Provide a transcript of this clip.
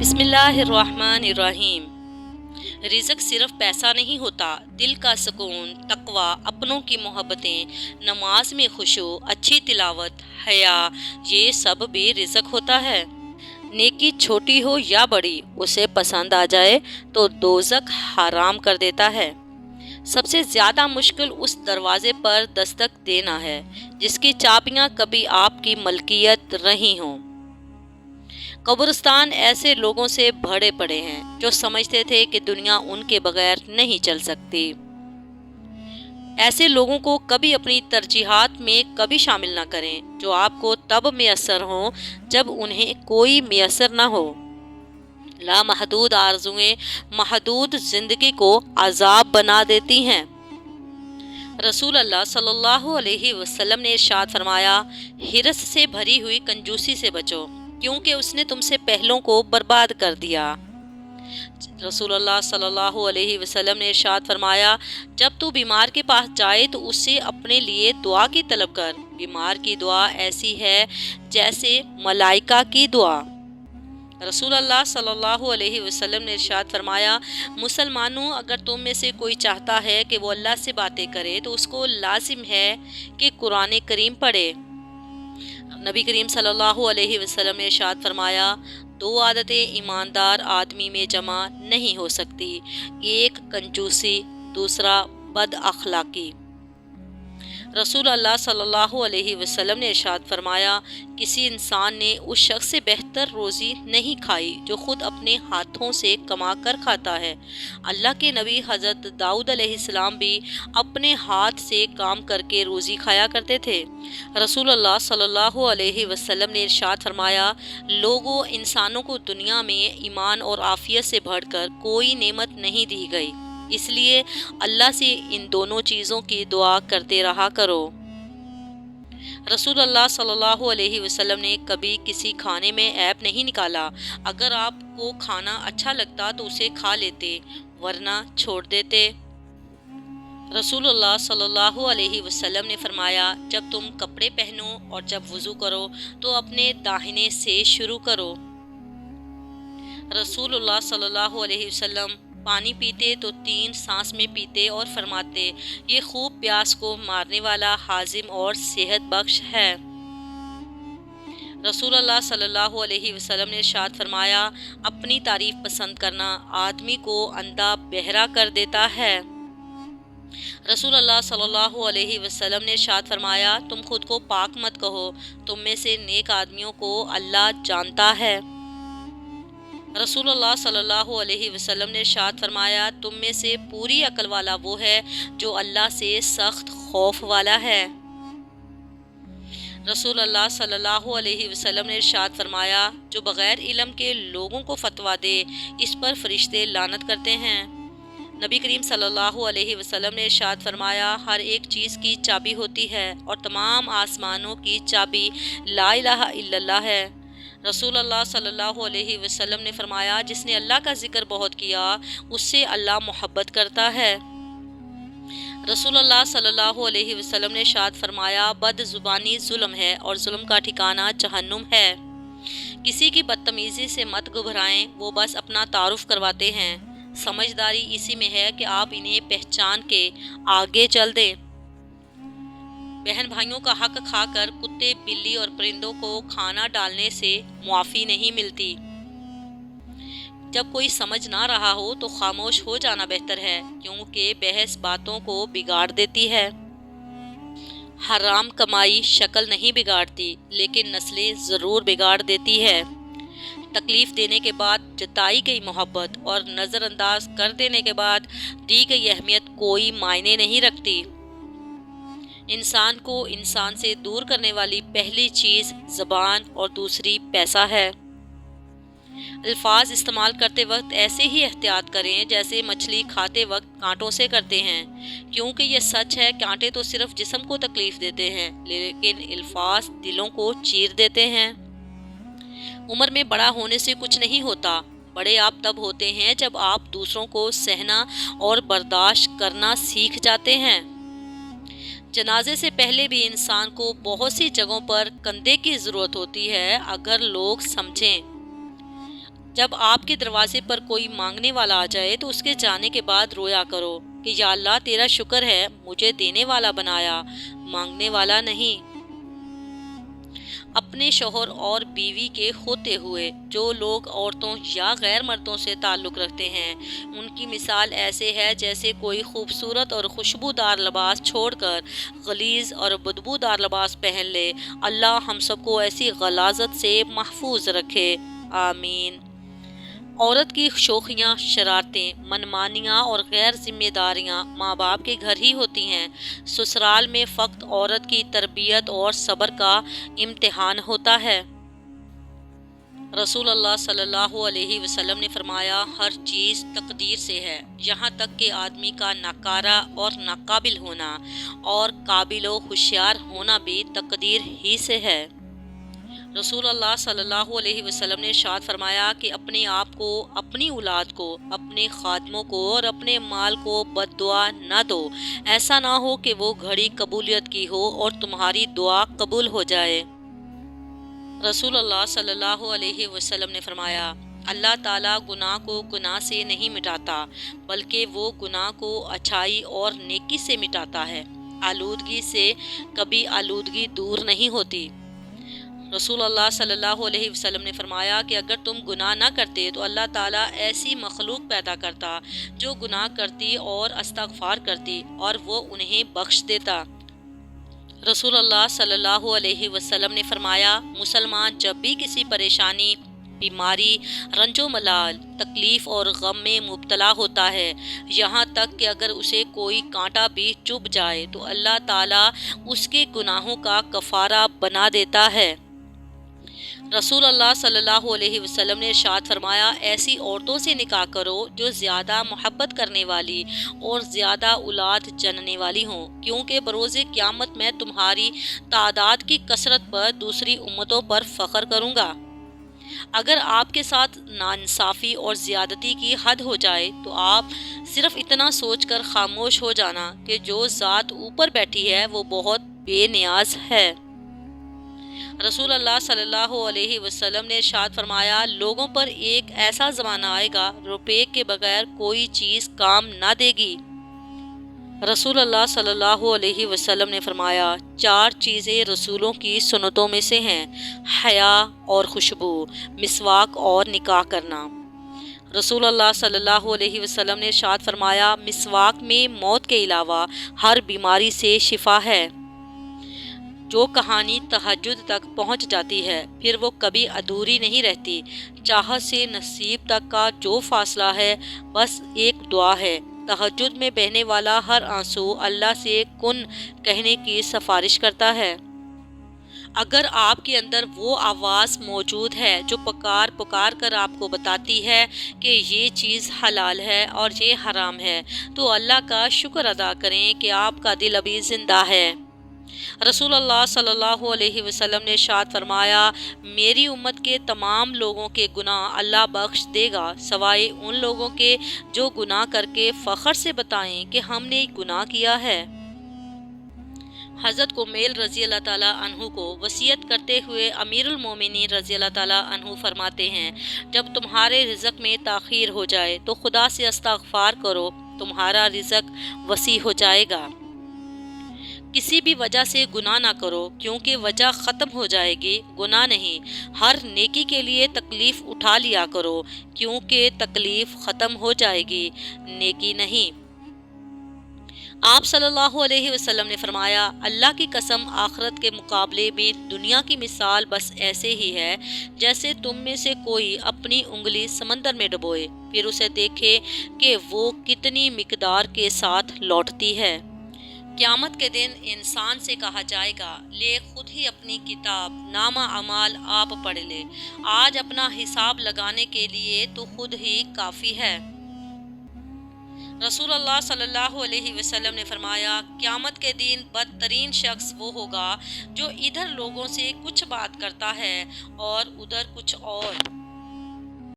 बिस्मिल्लाहिर्रहमानिर्रहीम। रिज़्क सिर्फ पैसा नहीं होता, दिल का सुकून, तक़वा, अपनों की मोहब्बतें, नमाज में खुशू, अच्छी तिलावत, हया, ये सब भी रिज़्क होता है। नेकी छोटी हो या बड़ी, उसे पसंद आ जाए तो दोज़ख हराम कर देता है। सबसे ज़्यादा मुश्किल उस दरवाजे पर दस्तक देना है जिसकी चाबियां कभी आपकी मलकियत रही हों। कब्रिस्तान ऐसे लोगों से भरे पड़े हैं जो समझते थे कि दुनिया उनके बगैर नहीं चल सकती। ऐसे लोगों को कभी अपनी तरजीहात में कभी शामिल ना करें जो आपको तब मैसर हों जब उन्हें कोई मैसर ना हो। लामहदूद आरज़ुएं महदूद जिंदगी को अजाब बना देती हैं। रसूल अल्लाह सल्लल्लाहु अलैहि वसल्लम ने इरशाद फरमाया, हिरस से भरी हुई कंजूसी से बचो क्योंकि उसने तुमसे पहलों को बर्बाद कर दिया। रसूल अल्लाह सल्लल्लाहु अलैहि वसल्लम ने इरशाद फरमाया, जब तू बीमार के पास जाए तो उससे अपने लिए दुआ की तलब कर। बीमार की दुआ ऐसी है जैसे मलाइका की दुआ। रसूल अल्लाह सल्लल्लाहु अलैहि वसल्लम ने इरशाद फरमाया, मुसलमानों, अगर तुम में से कोई चाहता है कि वो अल्लाह से बातें करे तो उसको लाजिम है कि कुरान करीम पढ़े। नबी करीम सल्लल्लाहु अलैहि वसल्लम ने इरशाद फरमाया, दो आदतें ईमानदार आदमी में जमा नहीं हो सकती, एक कंजूसी, दूसरा बद अखलाकी। रसूल अल्लाह सल्लल्लाहु अलैहि वसल्लम ने इरशाद फरमाया, किसी इंसान ने उस शख्स से बेहतर रोज़ी नहीं खाई जो खुद अपने हाथों से कमा कर खाता है। अल्लाह के नबी हज़रत दाऊद अलैहिस्सलाम भी अपने हाथ से काम करके रोज़ी खाया करते थे। रसूल अल्लाह सल्लल्लाहु अलैहि वसल्लम ने इरशाद फरमाया, लोगों, इंसानों को दुनिया में ईमान और आफियत से बढ़कर कोई नेमत नहीं दी गई, इसलिए अल्लाह से इन दोनों चीज़ों की दुआ करते रहा करो। रसूल अल्लाह सल्लल्लाहु अलैहि वसल्लम ने कभी किसी खाने में ऐब नहीं निकाला। अगर आपको खाना अच्छा लगता तो उसे खा लेते, वरना छोड़ देते। रसूल अल्लाह सल्लल्लाहु अलैहि वसल्लम ने फरमाया, जब तुम कपड़े पहनो और जब वज़ू करो तो अपने दाहिने से शुरू करो। रसूल अल्लाह सल्लल्लाहु अलैहि वसल्लम पानी पीते तो 3 सांस में पीते और फरमाते, ये खूब प्यास को मारने वाला, हाजिम और सेहत बख्श है। रसूल अल्लाह सल्लल्लाहु अलैहि वसल्लम ने इरशाद फरमाया, अपनी तारीफ पसंद करना आदमी को अंधा बहरा कर देता है। रसूल अल्लाह सल्लल्लाहु अलैहि वसल्लम ने इरशाद फरमाया, तुम खुद को पाक मत कहो, तुम में से नेक आदमियों को अल्लाह जानता है। रसूल अल्लाह सल्लल्लाहु अलैहि वसल्लम ने इरशाद फरमाया, तुम में से पूरी अकल वाला वो है जो अल्लाह से सख्त खौफ वाला है। रसूल अल्लाह सल्लल्लाहु अलैहि वसल्लम ने इरशाद फरमाया, जो बग़ैर इल्म के लोगों को फतवा दे, इस पर फरिश्ते लानत करते हैं। नबी करीम सल्लल्लाहु अलैहि वसल्लम ने इरशाद फरमाया, हर एक चीज़ की चाबी होती है और तमाम आसमानों की चाबी ला इलाहा इल्लल्लाह है। रसूल अल्लाह सल्लल्लाहु अलैहि वसल्लम ने फरमाया, जिसने अल्लाह का जिक्र बहुत किया उससे अल्लाह मोहब्बत करता है। रसूल अल्लाह सल्लल्लाहु अलैहि वसल्लम ने इरशाद फरमाया, बदजुबानी जुल्म है और जुल्म का ठिकाना जहन्नुम है। किसी की बदतमीज़ी से मत घबराएं, वो बस अपना तारुफ करवाते हैं। समझदारी इसी में है कि आप इन्हें पहचान के आगे चल दें। बहन भाइयों का हक खाकर कुत्ते, बिल्ली और परिंदों को खाना डालने से मुआफ़ी नहीं मिलती। जब कोई समझ ना रहा हो तो खामोश हो जाना बेहतर है, क्योंकि बहस बातों को बिगाड़ देती है। हराम कमाई शक्ल नहीं बिगाड़ती, लेकिन नस्लें ज़रूर बिगाड़ देती है। तकलीफ़ देने के बाद जताई गई मोहब्बत और नज़रअंदाज कर देने के बाद दी गई अहमियत कोई मायने नहीं रखती। इंसान को इंसान से दूर करने वाली पहली चीज़ ज़बान और दूसरी पैसा है। अल्फाज इस्तेमाल करते वक्त ऐसे ही एहतियात करें जैसे मछली खाते वक्त कांटों से करते हैं, क्योंकि ये सच है, कांटे तो सिर्फ जिस्म को तकलीफ़ देते हैं, लेकिन अल्फाज दिलों को चीर देते हैं। उम्र में बड़ा होने से कुछ नहीं होता, बड़े आप तब होते हैं जब आप दूसरों को सहना और बर्दाश्त करना सीख जाते हैं। जनाजे से पहले भी इंसान को बहुत सी जगहों पर कंधे की ज़रूरत होती है, अगर लोग समझें। جب آپ کے دروازے پر کوئی مانگنے والا آ جائے تو اس کے جانے کے بعد رویا کرو کہ یا اللہ تیرا شکر ہے مجھے دینے والا بنایا، مانگنے والا نہیں۔ اپنے شوہر اور بیوی کے ہوتے ہوئے جو لوگ عورتوں یا غیر مردوں سے تعلق رکھتے ہیں، ان کی مثال ایسے ہے جیسے کوئی خوبصورت اور خوشبودار لباس چھوڑ کر غلیظ اور بدبودار لباس پہن لے۔ اللہ ہم سب کو ایسی غلاظت سے محفوظ رکھے، آمین۔ عورت کی شوخیاں، شرارتیں، منمانیاں اور غیر ذمہ داریاں ماں باپ کے گھر ہی ہوتی ہیں۔ سسرال میں فقط عورت کی تربیت اور صبر کا امتحان ہوتا ہے۔ رسول اللہ صلی اللہ علیہ وسلم نے فرمایا، ہر چیز تقدیر سے ہے، یہاں تک کہ آدمی کا ناکارہ اور ناقابل ہونا اور قابل و ہوشیار ہونا بھی تقدیر ہی سے ہے۔ رسول اللہ صلی اللہ علیہ وسلم نے ارشاد فرمایا کہ اپنے آپ کو، اپنی اولاد کو، اپنے خادموں کو اور اپنے مال کو بد دعا نہ دو، ایسا نہ ہو کہ وہ گھڑی قبولیت کی ہو اور تمہاری دعا قبول ہو جائے۔ رسول اللہ صلی اللہ علیہ وسلم نے فرمایا، اللہ تعالیٰ گناہ کو گناہ سے نہیں مٹاتا، بلکہ وہ گناہ کو اچھائی اور نیکی سے مٹاتا ہے۔ آلودگی سے کبھی آلودگی دور نہیں ہوتی۔ رسول اللہ صلی اللہ علیہ وسلم نے فرمایا کہ اگر تم گناہ نہ کرتے تو اللہ تعالیٰ ایسی مخلوق پیدا کرتا جو گناہ کرتی اور استغفار کرتی اور وہ انہیں بخش دیتا۔ رسول اللہ صلی اللہ علیہ وسلم نے فرمایا، مسلمان جب بھی کسی پریشانی، بیماری، رنج و ملال، تکلیف اور غم میں مبتلا ہوتا ہے، یہاں تک کہ اگر اسے کوئی کانٹا بھی چبھ جائے تو اللہ تعالیٰ اس کے گناہوں کا کفارہ بنا دیتا ہے۔ رسول اللہ صلی اللہ علیہ وسلم نے ارشاد فرمایا، ایسی عورتوں سے نکاح کرو جو زیادہ محبت کرنے والی اور زیادہ اولاد جننے والی ہوں، کیونکہ بروز قیامت میں تمہاری تعداد کی کثرت پر دوسری امتوں پر فخر کروں گا۔ اگر آپ کے ساتھ ناانصافی اور زیادتی کی حد ہو جائے تو آپ صرف اتنا سوچ کر خاموش ہو جانا کہ جو ذات اوپر بیٹھی ہے وہ بہت بے نیاز ہے۔ رسول اللہ صلی اللہ علیہ وسلم نے ارشاد فرمایا، لوگوں پر ایک ایسا زمانہ آئے گا روپے کے بغیر کوئی چیز کام نہ دے گی۔ رسول اللہ صلی اللہ علیہ وسلم نے فرمایا، چار چیزیں رسولوں کی سنتوں میں سے ہیں، حیا اور خوشبو، مسواک اور نکاح کرنا۔ رسول اللہ صلی اللہ علیہ وسلم نے ارشاد فرمایا، مسواک میں موت کے علاوہ ہر بیماری سے شفا ہے۔ جو کہانی تہجد تک پہنچ جاتی ہے پھر وہ کبھی ادھوری نہیں رہتی۔ چاہت سے نصیب تک کا جو فاصلہ ہے بس ایک دعا ہے۔ تہجد میں بہنے والا ہر آنسو اللہ سے کن کہنے کی سفارش کرتا ہے۔ اگر آپ کے اندر وہ آواز موجود ہے جو پکار پکار کر آپ کو بتاتی ہے کہ یہ چیز حلال ہے اور یہ حرام ہے، تو اللہ کا شکر ادا کریں کہ آپ کا دل ابھی زندہ ہے۔ رسول اللہ صلی اللہ علیہ وسلم نے ارشاد فرمایا، میری امت کے تمام لوگوں کے گناہ اللہ بخش دے گا سوائے ان لوگوں کے جو گناہ کر کے فخر سے بتائیں کہ ہم نے گناہ کیا ہے۔ حضرت کمیل رضی اللہ تعالیٰ عنہ کو وصیت کرتے ہوئے امیر المومنین رضی اللہ تعالیٰ عنہ فرماتے ہیں، جب تمہارے رزق میں تاخیر ہو جائے تو خدا سے استغفار کرو، تمہارا رزق وسیع ہو جائے گا۔ کسی بھی وجہ سے گناہ نہ کرو، کیونکہ وجہ ختم ہو جائے گی، گناہ نہیں۔ ہر نیکی کے لیے تکلیف اٹھا لیا کرو، کیونکہ تکلیف ختم ہو جائے گی، نیکی نہیں۔ آپ صلی اللہ علیہ وسلم نے فرمایا، اللہ کی قسم آخرت کے مقابلے میں دنیا کی مثال بس ایسے ہی ہے جیسے تم میں سے کوئی اپنی انگلی سمندر میں ڈبوئے، پھر اسے دیکھے کہ وہ کتنی مقدار کے ساتھ لوٹتی ہے۔ قیامت کے دن انسان سے کہا جائے گا، لے خود ہی اپنی کتاب نامہ اعمال آپ پڑھ لے، آج اپنا حساب لگانے کے لیے تو خود ہی کافی ہے۔ رسول اللہ صلی اللہ علیہ وسلم نے فرمایا، قیامت کے دن بدترین شخص وہ ہوگا جو ادھر لوگوں سے کچھ بات کرتا ہے اور ادھر کچھ اور۔